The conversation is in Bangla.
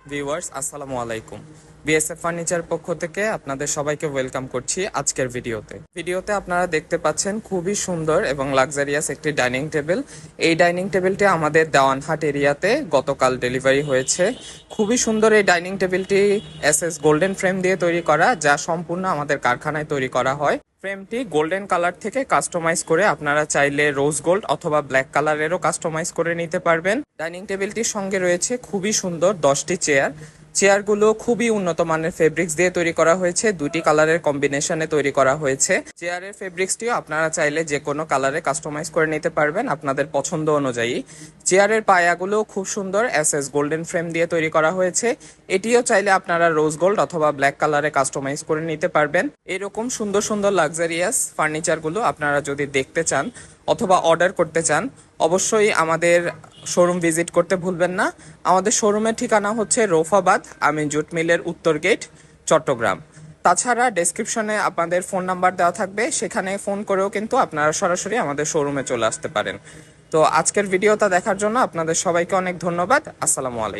ভিউয়ার্স আসসালামু আলাইকুম। বিএসএফ ফার্নিচার পক্ষ থেকে আপনাদের সবাইকে ওয়েলকাম করছি আজকের ভিডিওতে আপনারা দেখতে পাচ্ছেন খুবই সুন্দর এবং লাক্সারিয়াস একটি ডাইনিং টেবিল। এই ডাইনিং টেবিলটি আমাদের দেওয়ানহাট এরিয়াতে গতকাল ডেলিভারি হয়েছে। খুবই সুন্দর এই ডাইনিং টেবিলটি এসএস গোল্ডেন ফ্রেম দিয়ে তৈরি করা, যা সম্পূর্ণ আমাদের কারখানায় তৈরি করা হয়। ফ্রেমটি গোল্ডেন কালার থেকে কাস্টমাইজ করে আপনারা চাইলে রোজ গোল্ড অথবা ব্ল্যাক কালারেরও কাস্টমাইজ করে নিতে পারবেন। ডাইনিং টেবিলটির সঙ্গে রয়েছে খুবই সুন্দর 10টি চেয়ারগুলো খুবই উন্নত মানের ফেব্রিক্স দিয়ে তৈরি করা হয়েছে, দুটি কালারের কম্বিনেশনে তৈরি করা হয়েছে। চেয়ারের ফেব্রিক্সটিও আপনারা চাইলে যে কোনো কালারে কাস্টমাইজ করে নিতে পারবেন আপনাদের পছন্দ অনুযায়ী। চেয়ারের পায়াগুলো খুব সুন্দর এসএস গোল্ডেন ফ্রেম দিয়ে তৈরি করা হয়েছে। এটিও চাইলে আপনারা রোজ গোল্ড অথবা ব্ল্যাক কালারে কাস্টমাইজ করে নিতে পারবেন। এরকম সুন্দর সুন্দর লাক্সারিয়াস ফার্নিচারগুলো আপনারা যদি দেখতে চান অথবা অর্ডার করতে চান, অবশ্যই আমাদের শোরুম ভিজিট করতে ভুলবেন না। আমাদের শোরুমের ঠিকানা হচ্ছে রৌফাবাদ আমিন জুট মিলের উত্তর গেট, চট্টগ্রাম। তাছাড়া ডেসক্রিপশনে আপনাদের ফোন নাম্বার দেওয়া থাকবে, সেখানে ফোন করেও কিন্তু আপনারা সরাসরি আমাদের শোরুমে চলে আসতে পারেন। তো আজকের ভিডিওটা দেখার জন্য আপনাদের সবাইকে অনেক ধন্যবাদ। আসসালামু আলাইকুম।